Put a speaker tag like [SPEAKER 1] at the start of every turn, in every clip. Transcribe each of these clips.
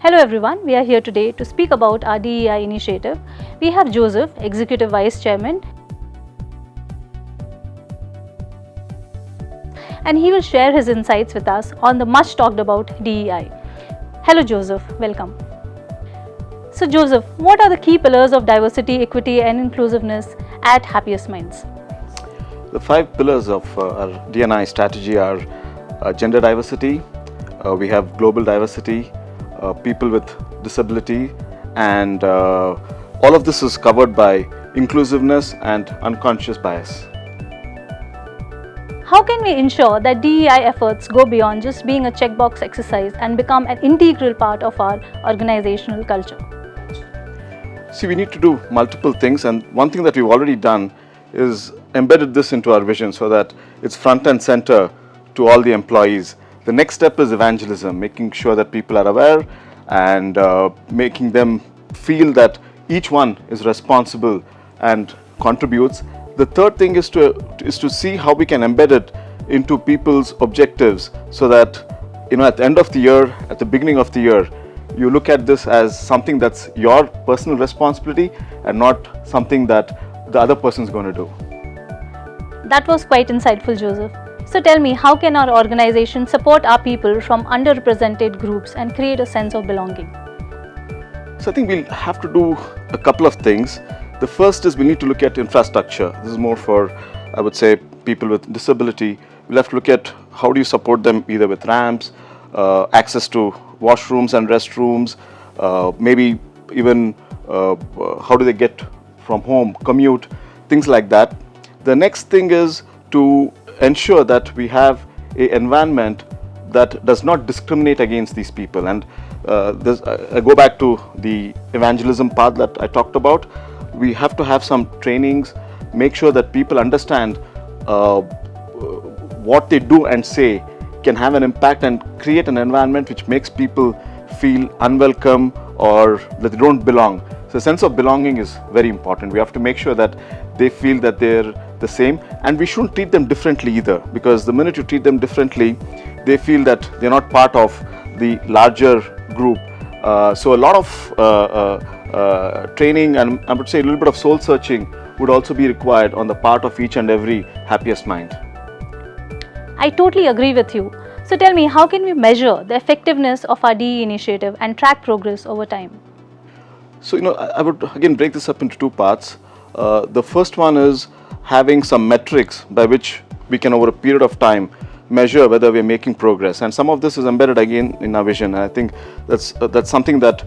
[SPEAKER 1] Hello everyone, we are here today to speak about our DEI initiative. We have Joseph, Executive Vice Chairman, and he will share his insights with us on the much talked about DEI. Hello Joseph, welcome. So Joseph, what are the key pillars of diversity, equity and inclusiveness at Happiest Minds?
[SPEAKER 2] The 5 pillars of our D&I strategy are gender diversity, we have global diversity, people with disability, and all of this is covered by inclusiveness and unconscious bias.
[SPEAKER 1] How can we ensure that DEI efforts go beyond just being a checkbox exercise and become an integral part of our organizational culture?
[SPEAKER 2] See, we need to do multiple things, and one thing that we've already done is embedded this into our vision so that it's front and center to all the employees. The next step is evangelism, making sure that people are aware and making them feel that each one is responsible and contributes. The third thing is to see how we can embed it into people's objectives so that at the end of the year, at the beginning of the year, you look at this as something that's your personal responsibility and not something that the other person is going to do.
[SPEAKER 1] That was quite insightful, Joseph. So tell me, how can our organization support our people from underrepresented groups and create a sense of belonging?
[SPEAKER 2] So I think we'll have to do a couple of things. The first is we need to look at infrastructure. This is more for, I would say, people with disability. We'll have to look at how do you support them either with ramps, access to washrooms and restrooms, maybe even how do they get from home, commute, things like that. The next thing is to ensure that we have an environment that does not discriminate against these people. And I go back to the evangelism part that I talked about. We have to have some trainings, make sure that people understand what they do and say can have an impact and create an environment which makes people feel unwelcome or that they don't belong. So a sense of belonging is very important. We have to make sure that they feel that they're the same, and we shouldn't treat them differently either, because the minute you treat them differently, they feel that they're not part of the larger group. So a lot of training, and I would say a little bit of soul searching would also be required on the part of each and every Happiest Mind.
[SPEAKER 1] I totally agree with you. So tell me, how can we measure the effectiveness of our DE initiative and track progress over time?
[SPEAKER 2] So I would again break this up into 2 parts. The first one is having some metrics by which we can over a period of time measure whether we're making progress, and some of this is embedded again in our vision. And I think that's something that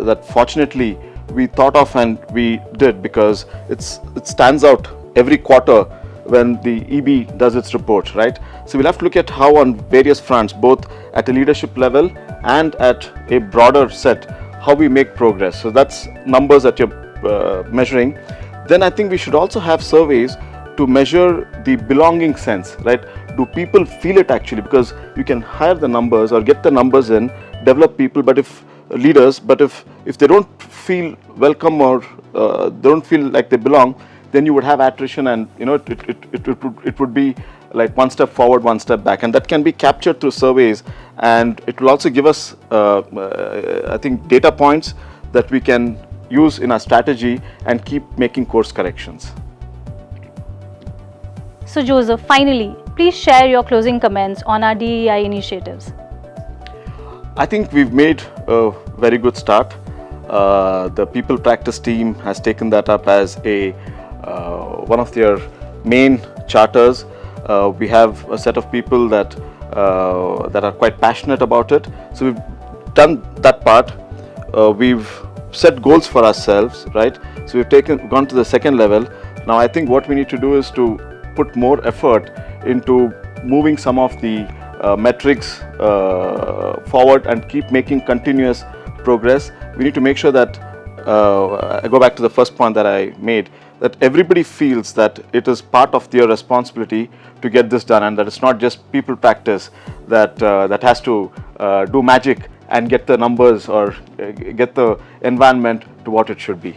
[SPEAKER 2] that fortunately we thought of and we did, because it stands out every quarter when the EB does its report, right? So we'll have to look at how on various fronts, both at a leadership level and at a broader set, how we make progress. So that's numbers that you're measuring. Then I think we should also have surveys to measure the belonging sense, right? Do people feel it actually? Because you can hire the numbers or get the numbers in, develop people, but if they don't feel welcome or they don't feel like they belong, then you would have attrition, and it would be like one step forward, one step back, and that can be captured through surveys, and it will also give us I think data points that we can use in our strategy and keep making course corrections.
[SPEAKER 1] So Joseph, finally, please share your closing comments on our DEI initiatives.
[SPEAKER 2] I think we've made a very good start. The people practice team has taken that up as one of their main charters. We have a set of people that are quite passionate about it. So we've done that part. We've set goals for ourselves, right? So we've gone to the second level. Now I think what we need to do is to put more effort into moving some of the metrics forward and keep making continuous progress. We need to make sure that I go back to the first point that I made, that everybody feels that it is part of their responsibility to get this done, and that it's not just people practice that has to do magic and get the numbers or get the environment to what it should be.